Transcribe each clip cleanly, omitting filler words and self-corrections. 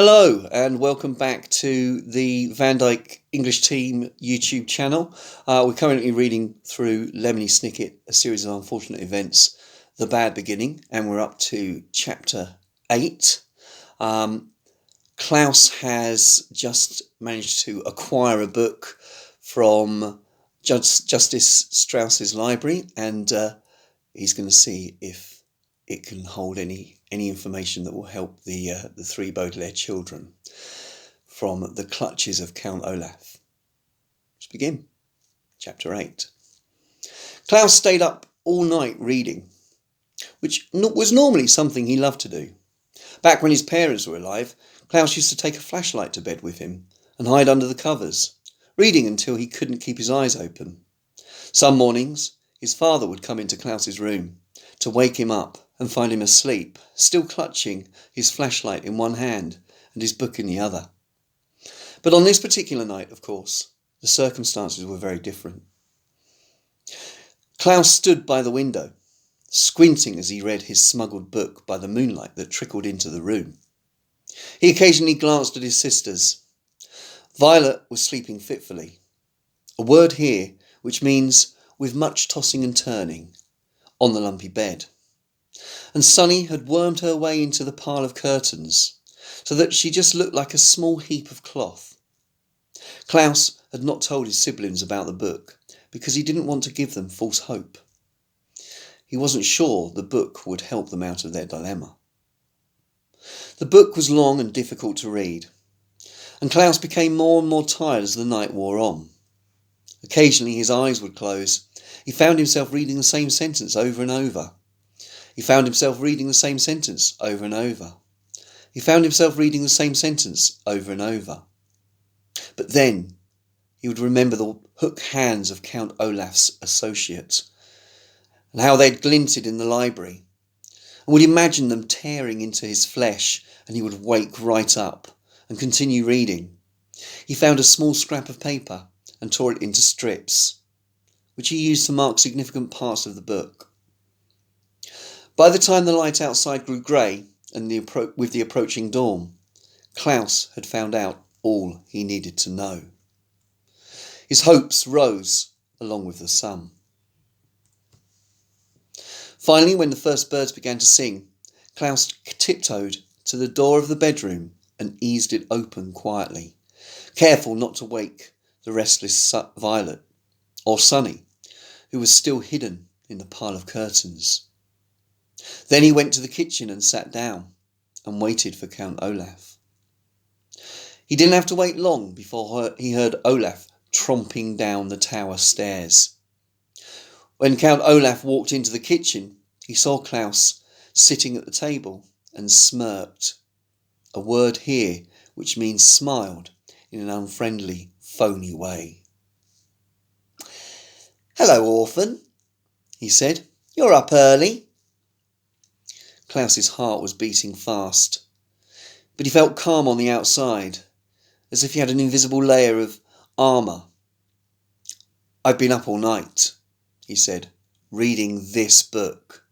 Hello and welcome back to the Van Dyke English Team YouTube channel. We're currently reading through Lemony Snicket, A Series of Unfortunate Events, The Bad Beginning, and we're up to chapter 8. Klaus has just managed to acquire a book from Justice Strauss's library, and he's going to see if it can hold any information that will help the three Baudelaire children from the clutches of Count Olaf. Let's begin. Chapter 8. Klaus stayed up all night reading, which was normally something he loved to do. Back when his parents were alive, Klaus used to take a flashlight to bed with him and hide under the covers, reading until he couldn't keep his eyes open. Some mornings, his father would come into Klaus's room to wake him up and find him asleep, still clutching his flashlight in one hand and his book in the other. But on this particular night, of course, the circumstances were very different. Klaus stood by the window, squinting as he read his smuggled book by the moonlight that trickled into the room. He occasionally glanced at his sisters. Violet was sleeping fitfully, a word here which means with much tossing and turning, on the lumpy bed. And Sunny had wormed her way into the pile of curtains, so that she just looked like a small heap of cloth. Klaus had not told his siblings about the book, because he didn't want to give them false hope. He wasn't sure the book would help them out of their dilemma. The book was long and difficult to read, and Klaus became more and more tired as the night wore on. Occasionally his eyes would close. He found himself reading the same sentence over and over. He found himself reading the same sentence over and over. He found himself reading the same sentence over and over. But then he would remember the hook hands of Count Olaf's associates and how they'd glinted in the library, and would imagine them tearing into his flesh, and he would wake right up and continue reading. He found a small scrap of paper and tore it into strips, which he used to mark significant parts of the book. By the time the light outside grew grey and with the approaching dawn, Klaus had found out all he needed to know. His hopes rose along with the sun. Finally, when the first birds began to sing, Klaus tiptoed to the door of the bedroom and eased it open quietly, careful not to wake the restless Violet or Sunny, who was still hidden in the pile of curtains. Then he went to the kitchen and sat down and waited for Count Olaf. He didn't have to wait long before he heard Olaf tromping down the tower stairs. When Count Olaf walked into the kitchen, he saw Klaus sitting at the table and smirked, a word here which means smiled in an unfriendly, phony way. "Hello, orphan," he said. "You're up early." Klaus's heart was beating fast, but he felt calm on the outside, as if he had an invisible layer of armour. "I've been up all night," he said, "reading this book."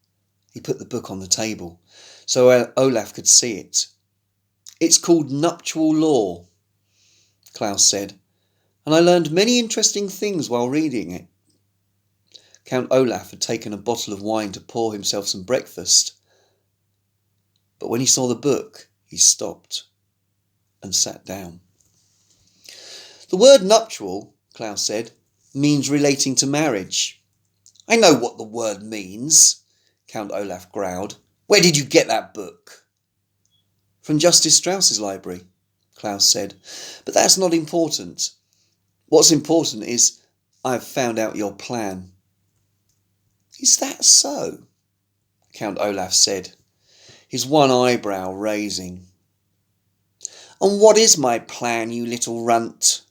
He put the book on the table, so Olaf could see it. "It's called Nuptial Law," Klaus said, "and I learned many interesting things while reading it." Count Olaf had taken a bottle of wine to pour himself some breakfast, but when he saw the book, he stopped and sat down. "The word nuptial," Klaus said, "means relating to marriage." "I know what the word means," Count Olaf growled. "Where did you get that book?" "From Justice Strauss's library," Klaus said, "but that's not important. What's important is I've found out your plan." "Is that so?" Count Olaf said, his one eyebrow raising. "And what is my plan, you little runt?"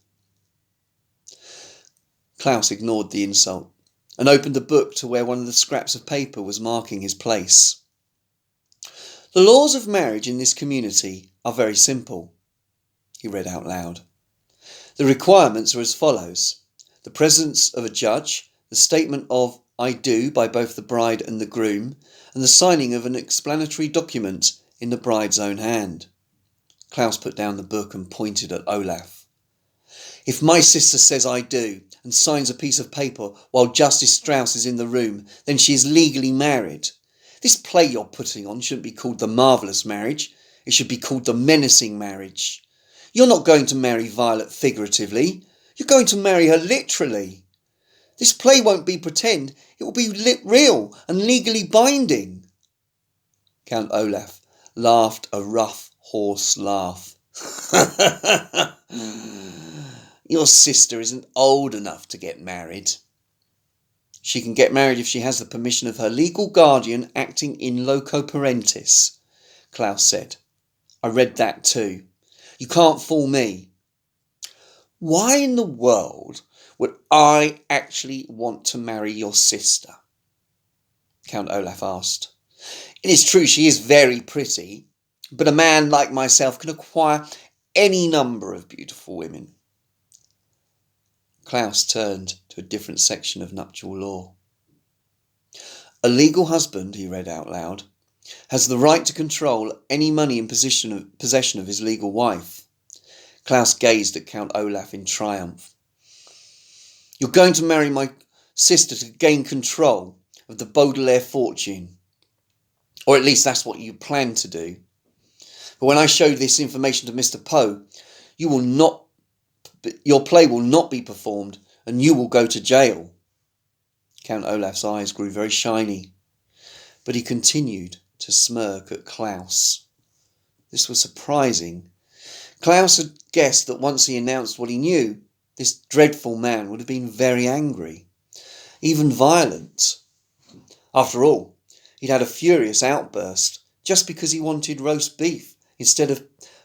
Klaus ignored the insult and opened the book to where one of the scraps of paper was marking his place. "The laws of marriage in this community are very simple," he read out loud. "The requirements are as follows: the presence of a judge, the statement of 'I do' by both the bride and the groom, and the signing of an explanatory document in the bride's own hand." Klaus put down the book and pointed at Olaf. If my sister says I do and signs a piece of paper while Justice Strauss is in the room, then she is legally married. This play you're putting on shouldn't be called The Marvellous Marriage. It should be called The Menacing Marriage. You're not going to marry Violet figuratively. You're going to marry her literally. This play won't be pretend. It will be real and legally binding. Count Olaf laughed a rough, hoarse laugh. Your sister isn't old enough to get married. She can get married if she has the permission of her legal guardian acting in loco parentis, Klaus said. I read that too. You can't fool me. Why in the world would I actually want to marry your sister? Count Olaf asked. It is true she is very pretty, but a man like myself can acquire any number of beautiful women. Klaus turned to a different section of nuptial law. A legal husband, he read out loud, has the right to control any money in possession of his legal wife. Klaus gazed at Count Olaf in triumph. You're going to marry my sister to gain control of the Baudelaire fortune. Or at least that's what you plan to do. But when I show this information to Mr. Poe, your play will not be performed and you will go to jail. Count Olaf's eyes grew very shiny, but he continued to smirk at Klaus. This was surprising. Klaus had guessed that once he announced what he knew, this dreadful man would have been very angry, even violent. After all, he'd had a furious outburst just because he wanted roast beef instead of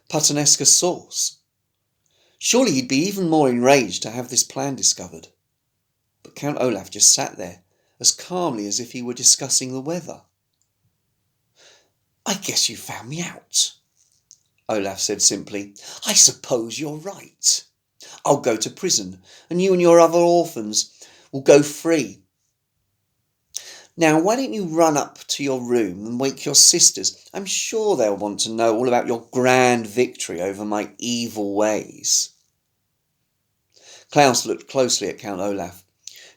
puttanesca sauce. Surely he'd be even more enraged to have this plan discovered. But Count Olaf just sat there, as calmly as if he were discussing the weather. I guess you found me out, Olaf said simply. I suppose you're right. I'll go to prison, and you and your other orphans will go free. Now, why don't you run up to your room and wake your sisters? I'm sure they'll want to know all about your grand victory over my evil ways. Klaus looked closely at Count Olaf,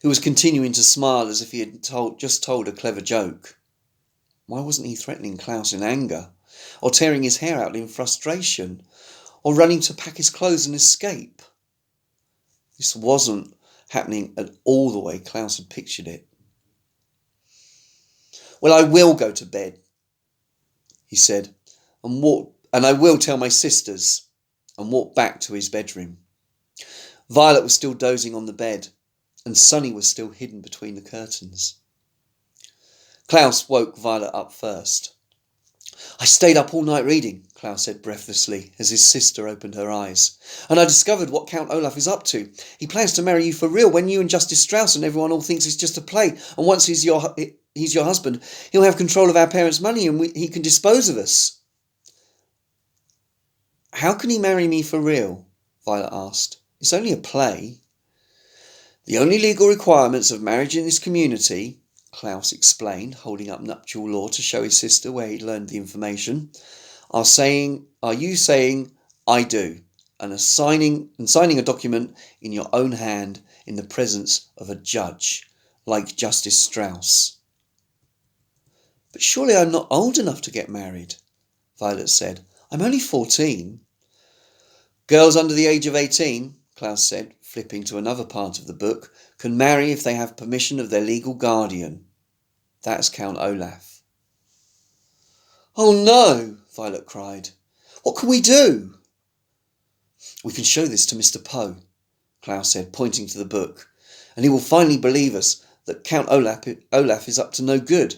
who was continuing to smile as if he had just told a clever joke. Why wasn't he threatening Klaus in anger, or tearing his hair out in frustration, or running to pack his clothes and escape? This wasn't happening at all the way Klaus had pictured it. Well, I will go to bed, he said, and I will tell my sisters, and walk back to his bedroom. Violet was still dozing on the bed, and Sonny was still hidden between the curtains. Klaus woke Violet up first. I stayed up all night reading, Klaus said breathlessly as his sister opened her eyes, and I discovered what Count Olaf is up to. He plans to marry you for real when you and Justice Strauss and everyone all thinks it's just a play, and once he's your husband, he'll have control of our parents' money and he can dispose of us. How can he marry me for real? Violet asked. It's only a play. The only legal requirements of marriage in this community, Klaus explained, holding up nuptial law to show his sister where he'd learned the information, are you saying I do, and signing a document in your own hand in the presence of a judge, like Justice Strauss. But surely I'm not old enough to get married, Violet said. I'm only 14. Girls under the age of 18, Klaus said, flipping to another part of the book, can marry if they have permission of their legal guardian. That's Count Olaf. Oh no, Violet cried. What can we do? We can show this to Mr. Poe, Klaus said, pointing to the book, and he will finally believe us that Count Olaf is up to no good.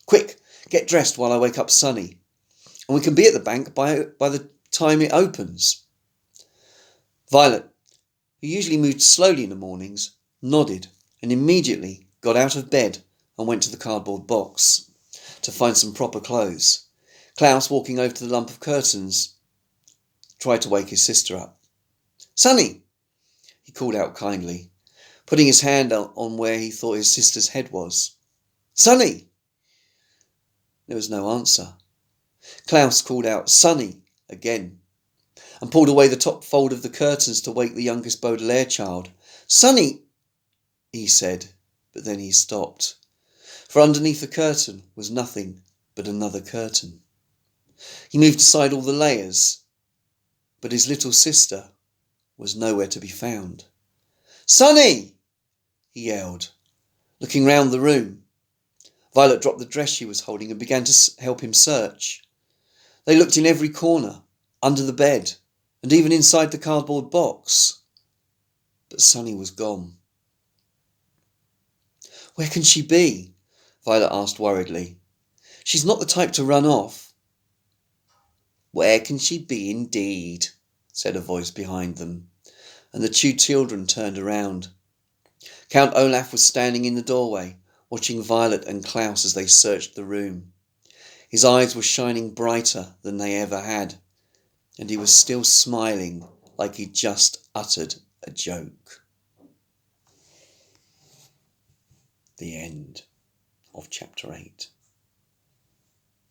Quick, get dressed while I wake up Sonny, and we can be at the bank by the time it opens. Violet, who usually moved slowly in the mornings, nodded and immediately got out of bed and went to the cardboard box to find some proper clothes. Klaus, walking over to the lump of curtains, tried to wake his sister up. Sonny, he called out kindly, putting his hand on where he thought his sister's head was. Sonny! There was no answer. Klaus called out, Sonny, again, and pulled away the top fold of the curtains to wake the youngest Baudelaire child. "Sonny," he said, but then he stopped, for underneath the curtain was nothing but another curtain. He moved aside all the layers, but his little sister was nowhere to be found. "Sonny!" he yelled, looking round the room. Violet dropped the dress she was holding and began to help him search. They looked in every corner, under the bed, and even inside the cardboard box. But Sonny was gone. "Where can she be?" Violet asked worriedly. "She's not the type to run off." "Where can she be indeed?" said a voice behind them, and the two children turned around. Count Olaf was standing in the doorway, watching Violet and Klaus as they searched the room. His eyes were shining brighter than they ever had, and he was still smiling like he'd just uttered a joke. The end of chapter 8.